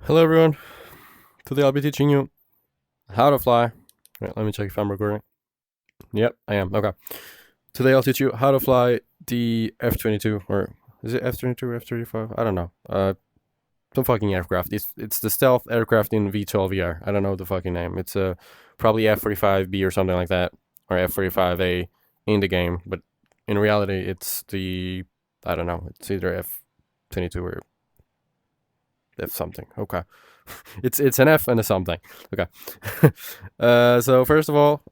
Hello everyone, today I'll be teaching you how to fly. Right, let me check if I'm recording. Yep, I am, okay. Today I'll teach you how to fly the F-22, or is it F-22 or F-35? I don't know. Some fucking aircraft. It's the stealth aircraft in VTOL VR. I don't know the fucking name. It's probably F-45B or something like that, or F-35A in the game, but in reality it's the, I don't know, it's either F-22 or F something. Okay. it's an F and a something. Okay. So first of all,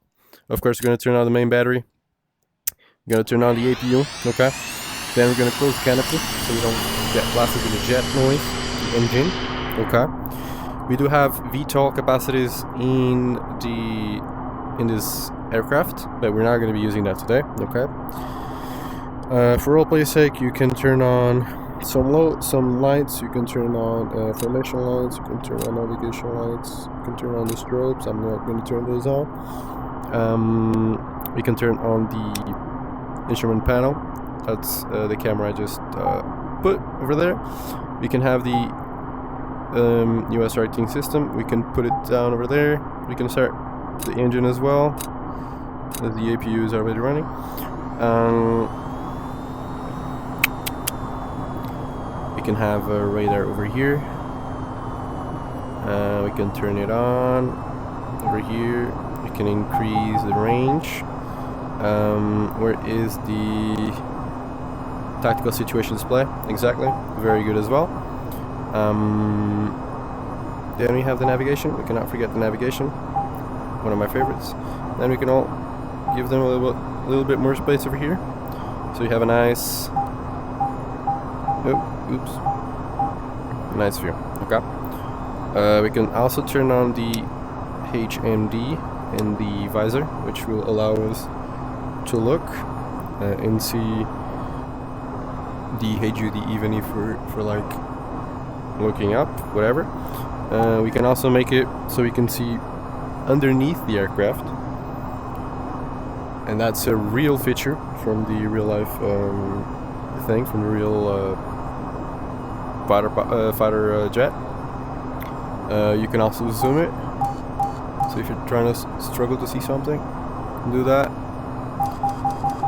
of course, we're going to turn on the main battery. We're going to turn on the APU. Okay. Then we're going to close the canopy so we don't get blasted with the jet noise, the engine. Okay. We do have VTOL capacities in this aircraft, but we're not going to be using that today. Okay. For roleplay's sake, you can turn on some lights. You can turn on formation lights. You can turn on navigation lights. You can turn on the strobes. I'm not going to turn those on. We can turn on the instrument panel. That's the camera I just put over there. We can have the US lighting system. We can put it down over there. We can start the engine as well. The APU is already running. We can have a radar over here. We can turn it on over here. We can increase the range. Where is the tactical situation display? Exactly, very good as well. Then we have the navigation. We cannot forget the navigation, one of my favorites. Then we can all give them a little bit more space over here, so you have a nice, nice view. Okay. We can also turn on the HMD in the visor, which will allow us to look and see the Hey Judy, even if we're like looking up, whatever. We can also make it so we can see underneath the aircraft, and that's a real feature from the real life thing, from the real fighter jet. You can also zoom it, so if you're trying to struggle to see something, do that.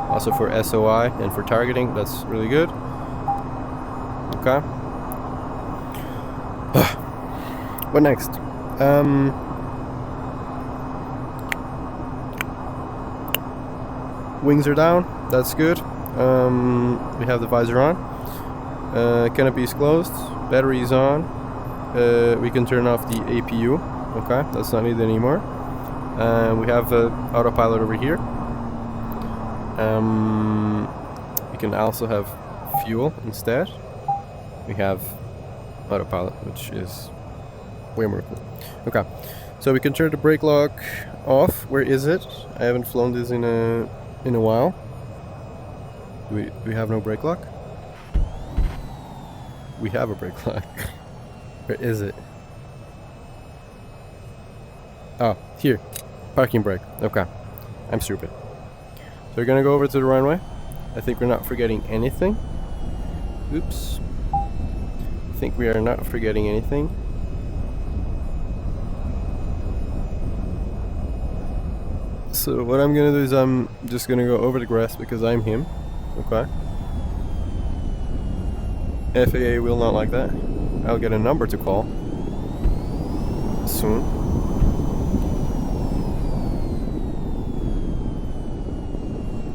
Also for SOI and for targeting, that's really good. Okay. What next? Wings are down, that's good. We have the visor on. Canopy is closed, battery is on. We can turn off the APU. Okay, that's not needed anymore. We have autopilot over here. We can also have fuel instead. We have autopilot, which is way more cool. Okay, so we can turn the brake lock off. Where is it? I haven't flown this in a while. Do we have no brake lock? We have a brake lock. Where is it? Oh, here. Parking brake. Okay. I'm stupid. So we're gonna go over to the runway. I think we're not forgetting anything. Oops. I think we are not forgetting anything. So what I'm gonna do is I'm just gonna go over the grass because I'm him. Okay. FAA will not like that. I'll get a number to call soon.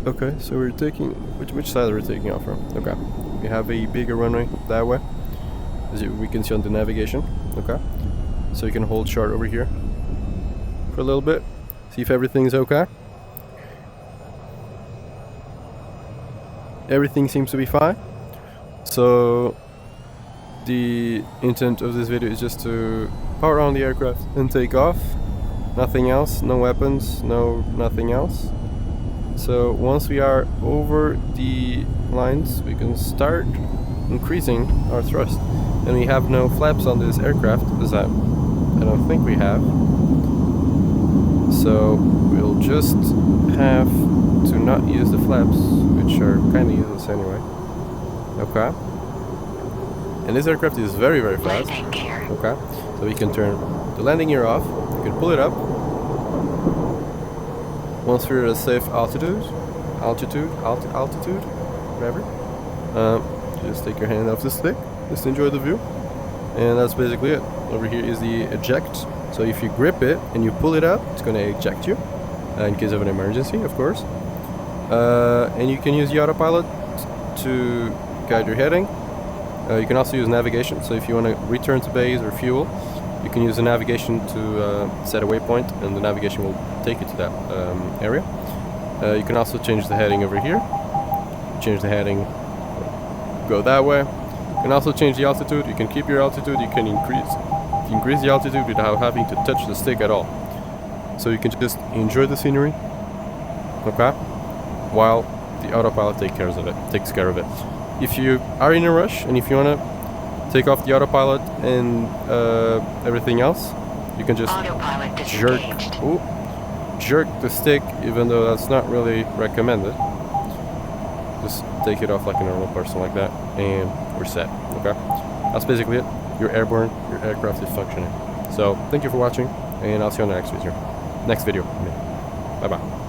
Okay, so we're taking, which side are we taking off from? Okay, we have a bigger runway that way, as we can see on the navigation. Okay, so you can hold short over here for a little bit, see if everything's okay. Everything seems to be fine. So the intent of this video is just to power on the aircraft and take off. Nothing else, no weapons, nothing else. So once we are over the lines, we can start increasing our thrust. And we have no flaps on this aircraft, because I don't think we have. So we'll just have to not use the flaps, which are kind of useless anyway. Okay. And this aircraft is very, very fast. Okay, so we can turn the landing gear off. You can pull it up. Once we're at a safe altitude, whatever. Just take your hand off the stick. Just enjoy the view. And that's basically it. Over here is the eject. So if you grip it and you pull it up, it's going to eject you in case of an emergency, of course. And you can use the autopilot to guide your heading. You can also use navigation. So if you want to return to base or fuel, you can use the navigation to set a waypoint, and the navigation will take you to that area. You can also change the heading over here. Change the heading, go that way. You can also change the altitude. You can keep your altitude. You can increase the altitude without having to touch the stick at all. So you can just enjoy the scenery, okay, while the autopilot takes care of it. If you are in a rush and if you want to take off the autopilot and everything else, you can just jerk the stick, even though that's not really recommended. Just take it off like a normal person like that, and we're set. Okay, that's basically it. You're airborne, your aircraft is functioning. So thank you for watching, and I'll see you on the next video. Bye bye.